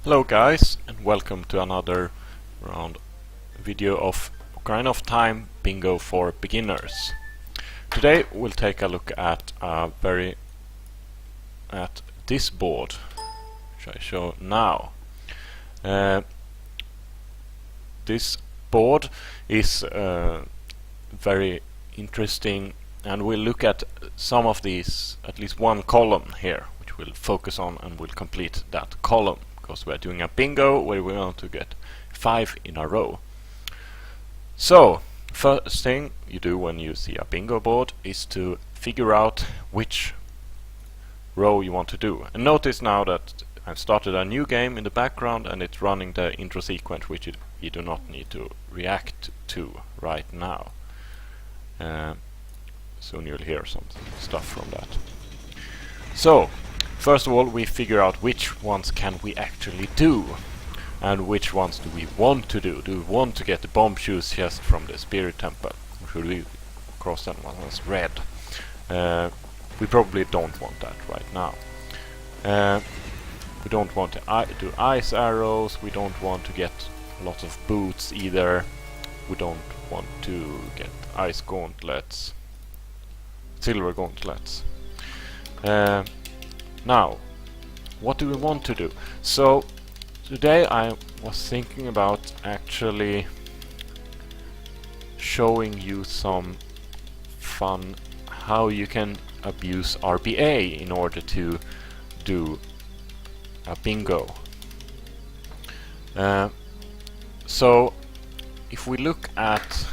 Hello guys, and welcome to another round video of Ocarina of Time Bingo for Beginners. Today we'll take a look at this board, which I show now. This board is very interesting, and we'll look at some of these, at least one column here, which we'll focus on, and we'll complete that column. Because we're doing a bingo where we want to get 5 in a row. So, first thing you do when you see a bingo board is to figure out which row you want to do. And notice now that I've started a new game in the background and it's running the intro sequence, which you do not need to react to right now. Soon you'll hear some stuff from that. So, first of all, we figure out which ones can we actually do, and which ones do we want to do. Do we want to get the bomb shoes chest from the spirit temple? Should we cross that one as red? We probably don't want that right now. We don't want to do ice arrows. We don't want to get lots of boots either. We don't want to get ice gauntlets, silver gauntlets. Now, what do we want to do? So, today I was thinking about actually showing you some fun how you can abuse RBA in order to do a bingo. So, if we look at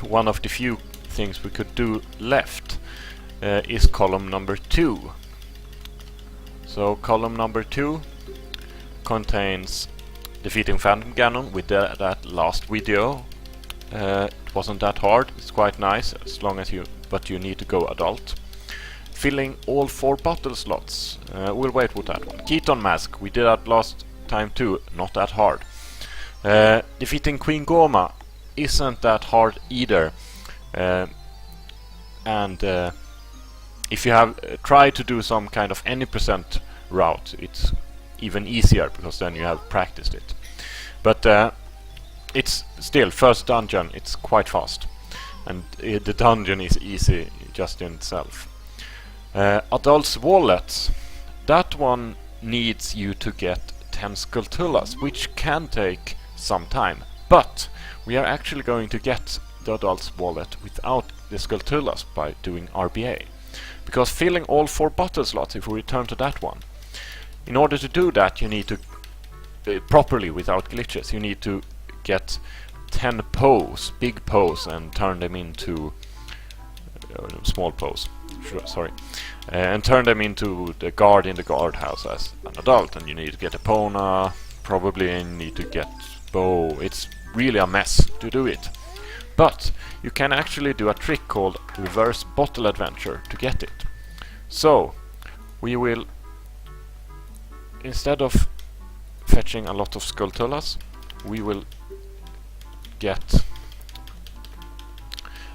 one of the few things we could do left, is column number 2. So column number 2 contains defeating Phantom Ganon. We did that last video. It wasn't that hard. It's quite nice as long as but you need to go adult. Filling all 4 bottle slots. We'll wait with that one. Keaton Mask. We did that last time too. Not that hard. Defeating Queen Ghoma isn't that hard either. If you have tried to do some kind of any percent route, it's even easier because then you have practiced it. But it's still first dungeon. It's quite fast, and the dungeon is easy just in itself. Adult's wallet. That one needs you to get 10 Skulltulas, which can take some time. But we are actually going to get the adult's wallet without the Skulltulas by doing RBA. Because filling all 4 bottle slots, if we return to that one, in order to do that you need to, properly without glitches, you need to get 10 poes, big poes, and turn them into small poes, and turn them into the guard in the guardhouse as an adult. And you need to get a Epona, probably, and you need to get bow. It's really a mess to do it. But you can actually do a trick called reverse bottle adventure to get it. So we will, instead of fetching a lot of Skulltulas, we will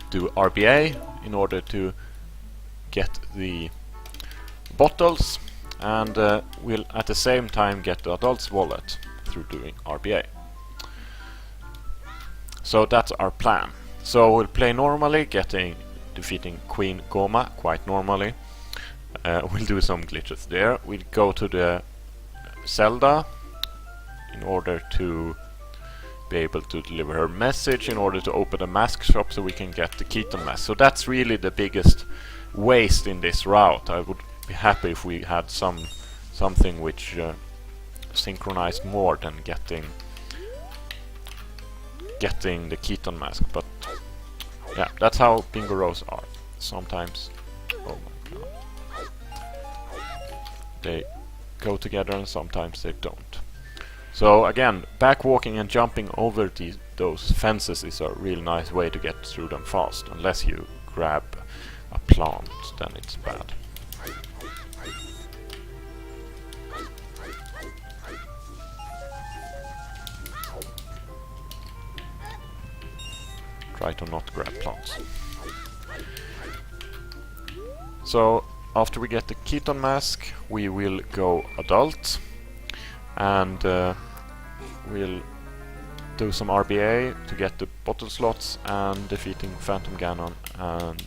do RBA in order to get the bottles, and we'll at the same time get the adult's wallet through doing RBA. So that's our plan. So we'll play normally, defeating Queen Ghoma quite normally. We'll do some glitches there. We'll go to the Zelda in order to be able to deliver her message, in order to open the mask shop so we can get the Keaton Mask. So that's really the biggest waste in this route. I would be happy if we had something which synchronized more than getting the Keaton Mask. But yeah, that's how bingo rows are. Sometimes, oh my god, they go together and sometimes they don't. So again, back walking and jumping over those fences is a real nice way to get through them fast. Unless you grab a plant, then it's bad. Try to not grab plants. So after we get the Keaton Mask, we will go adult, and we'll do some RBA to get the bottle slots and defeating Phantom Ganon and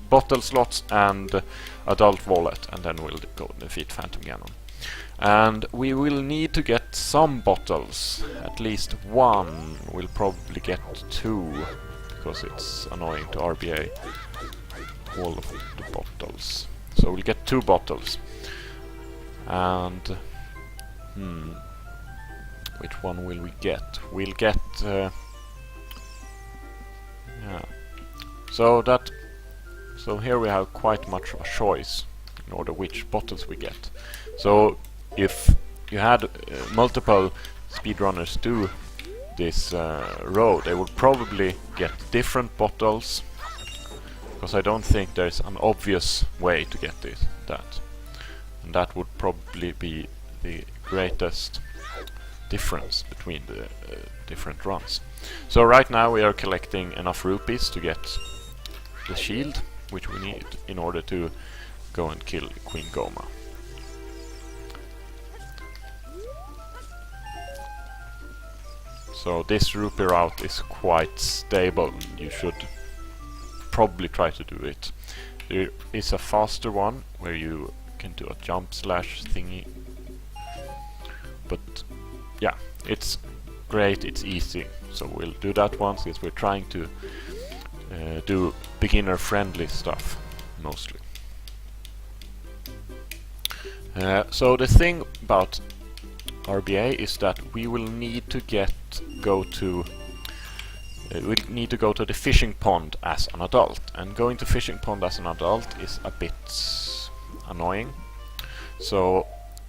bottle slots and adult wallet, and then we'll go defeat Phantom Ganon. And we will need to get some bottles, at least one. We'll probably get 2 because it's annoying to RBA all of the bottles. So we'll get 2 bottles. And which one will we get? We'll get yeah. So here we have quite much of a choice in order which bottles we get. So if you had multiple speedrunners do this road, they would probably get different bottles, because I don't think there's an obvious way to get that. And that would probably be the greatest difference between the different runs. So right now we are collecting enough rupees to get the shield, which we need in order to go and kill Queen Ghoma. So this rupee route is quite stable. You should probably try to do it. There is a faster one where you can do a jump slash thingy, but yeah, it's great, it's easy. So we'll do that one since we're trying to do beginner friendly stuff mostly. So the thing about RBA is that we will need to go to the fishing pond as an adult, and going to fishing pond as an adult is a bit annoying. So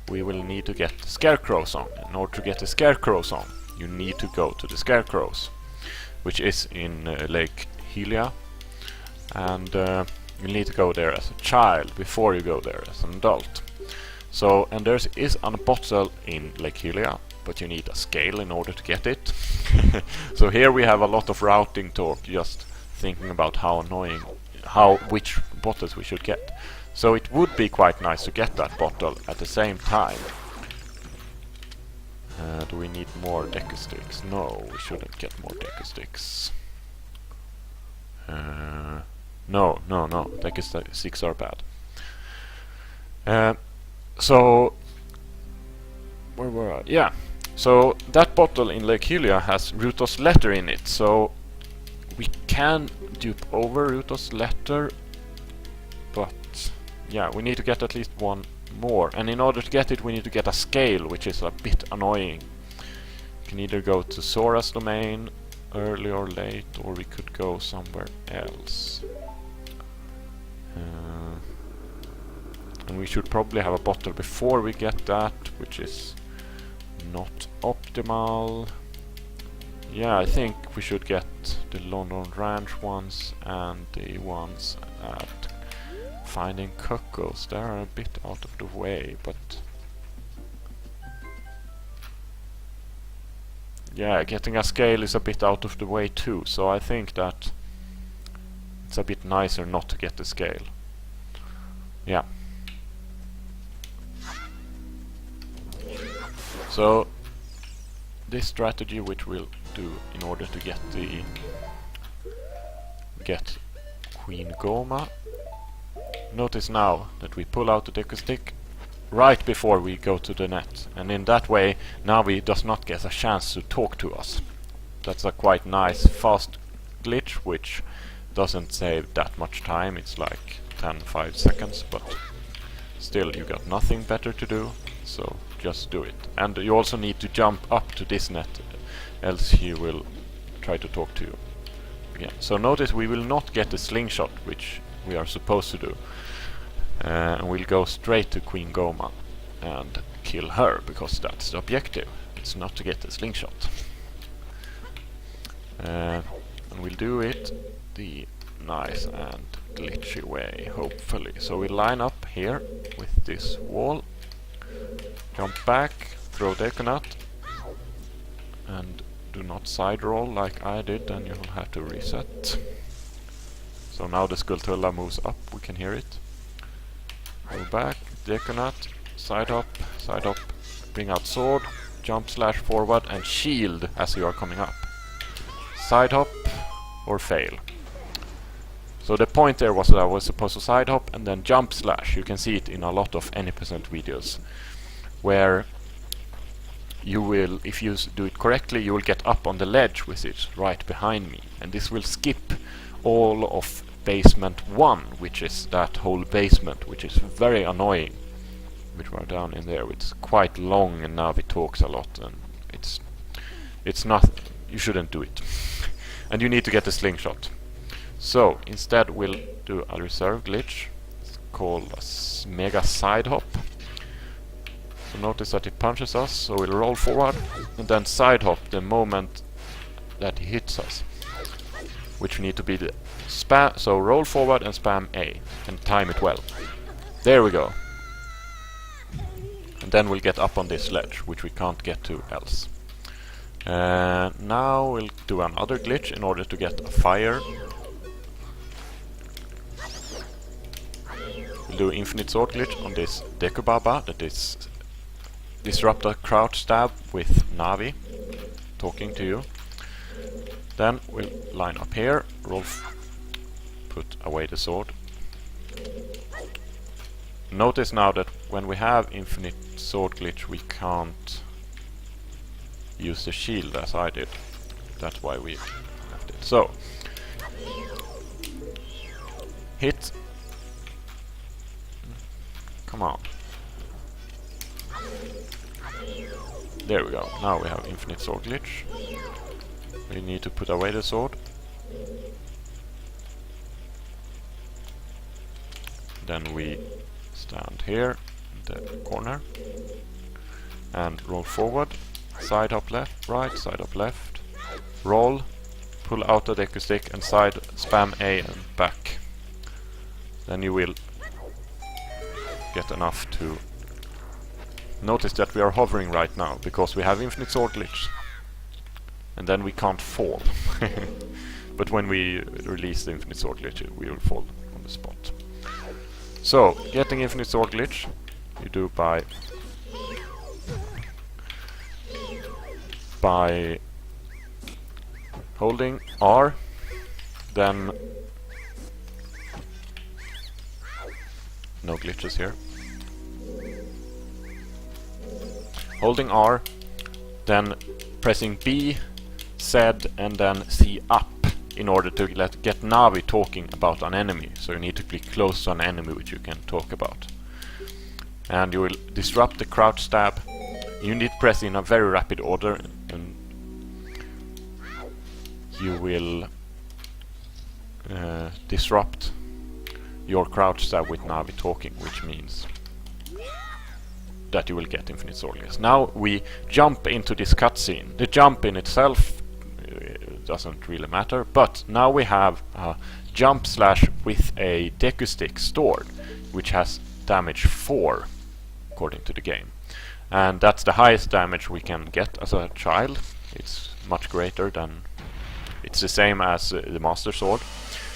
we will need to get the Scarecrow song. In order to get the Scarecrow song, you need to go to the Scarecrows, which is in Lake Hylia, and you need to go there as a child before you go there as an adult. So, and there is a bottle in Lake Hylia, but you need a scale in order to get it. So here we have a lot of routing talk, just thinking about which bottles we should get. So it would be quite nice to get that bottle at the same time. Do we need more deco sticks? No, we shouldn't get more deco sticks. No, deco sticks are bad. So where were I? Yeah. So that bottle in Lake Hylia has Ruto's letter in it, so we can dupe over Ruto's letter, but yeah, we need to get at least one more, and in order to get it we need to get a scale, which is a bit annoying. You can either go to Sora's domain early or late, or we could go somewhere else. And we should probably have a bottle before we get that, which is not optimal. Yeah, I think we should get the London Ranch ones and the ones at Finding Cocos. They are a bit out of the way, but yeah, getting a scale is a bit out of the way too, so I think that it's a bit nicer not to get the scale. Yeah. So this strategy, which we'll do in order to get Queen Ghoma. Notice now that we pull out the deco stick right before we go to the net, and in that way now he does not get a chance to talk to us. That's a quite nice fast glitch, which doesn't save that much time. It's like 5 seconds, but still you got nothing better to do, so just do it. And you also need to jump up to this net, else he will try to talk to you again. So notice we will not get the slingshot, which we are supposed to do, and we'll go straight to Queen Ghoma and kill her, because that's the objective. It's not to get the slingshot. And we'll do it the nice and glitchy way, hopefully. So we line up here with this wall, jump back, throw Deconut, and do not side roll like I did, then you'll have to reset. So now the Skulltula moves up, we can hear it. Go back, Deconut, side up, bring out sword, jump slash forward, and shield as you are coming up. Side hop or fail. So the point there was that I was supposed to side hop and then jump slash. You can see it in a lot of any percent videos, where you will, if you do it correctly, you will get up on the ledge with it right behind me, and this will skip all of basement 1, which is that whole basement, which is very annoying. Which are down in there. It's quite long, and Navi talks a lot, and it's not. You shouldn't do it, and you need to get the slingshot. So instead, we'll do a reserve glitch. It's called a mega side hop. So notice that it punches us, so we'll roll forward and then side hop the moment that he hits us, which need to be the spam. So roll forward and spam A and time it well. There we go. And then we'll get up on this ledge, which we can't get to else. Now we'll do another glitch in order to get a fire. We'll do infinite sword glitch on this Dekubaba, that is disrupt a crouch stab with Navi talking to you. Then we'll line up here, roll, put away the sword. Notice now that when we have infinite sword glitch, we can't use the shield as I did. That's why we left it. So hit. Come on. There we go. Now we have infinite sword glitch. We need to put away the sword. Then we stand here in the corner and roll forward, side hop left, right, side hop left, roll, pull out the Deku stick and side spam A and back. Then you will get enough to notice that we are hovering right now because we have infinite sword glitch, and then we can't fall. But when we release the infinite sword glitch, we will fall on the spot. So, getting infinite sword glitch, you do by holding R, then no glitches here. Holding R, then pressing B, Z, and then C up in order to get Navi talking about an enemy. So you need to click close to an enemy which you can talk about. And you will disrupt the crouch stab. You need to press in a very rapid order, and you will disrupt your crouch stab with Navi talking, which means that you will get infinite sword glitch. Now we jump into this cutscene. The jump in itself doesn't really matter, but now we have a jump slash with a Deku stick stored, which has damage 4 according to the game, and that's the highest damage we can get as a child. It's much greater than, it's the same as the Master Sword,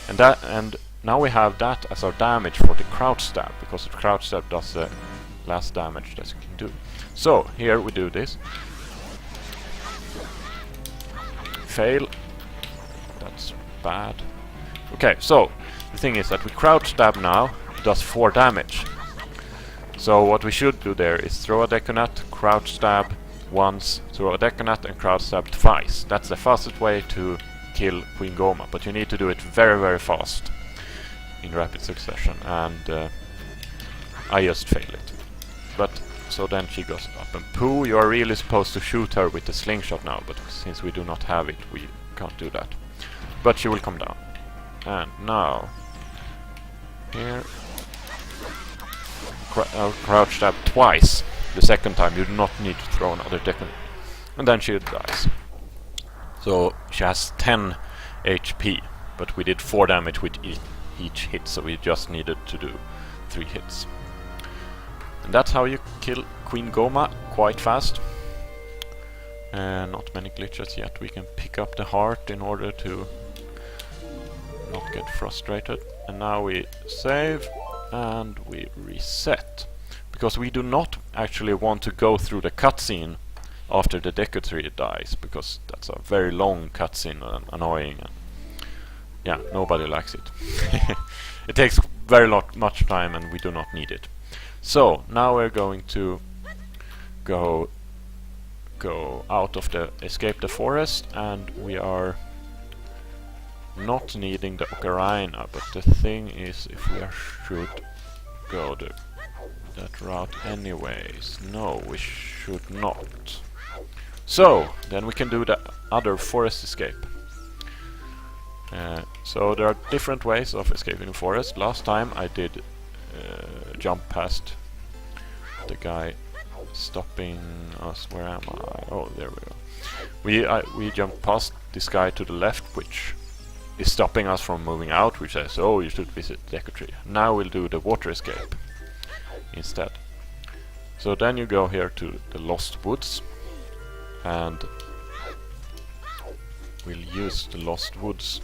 and now we have that as our damage for the crouch stab, because the crouch stab does the last damage that you can do. So here we do this. Fail. That's bad. Okay, so the thing is that we crouch stab now, it does 4 damage. So what we should do there is throw a Dekunat, crouch stab once, throw a Dekunat and crouch stab twice. That's the fastest way to kill Queen Ghoma, but you need to do it very, very fast in rapid succession, and I just fail it. But so then she goes up and poo. You are really supposed to shoot her with the slingshot now, but since we do not have it, we can't do that. But she will come down. And now here crouch stab twice. The second time you do not need to throw another Deku, and then she dies. So she has 10 HP, but we did 4 damage with each hit, so we just needed to do 3 hits. And that's how you kill Queen Ghoma quite fast. Not many glitches yet. We can pick up the heart in order to not get frustrated. And now we save and we reset. because we do not actually want to go through the cutscene after the Deku Tree dies, because that's a very long cutscene and annoying, and yeah, nobody likes it. It takes much time, and we do not need it. So now we're going to go out of escape the forest, and we are not needing the ocarina, but the thing is, if we should go that route anyways. No, we should not. So then we can do the other forest escape. So there are different ways of escaping the forest. Last time I did jump past the guy stopping us. Where am I? Oh, there we go. We jumped past this guy to the left, which is stopping us from moving out, which says, oh, you should visit Deku Tree. Now we'll do the water escape instead. So then you go here to the Lost Woods, and we'll use the Lost Woods.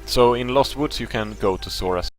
So in Lost Woods you can go to Sora's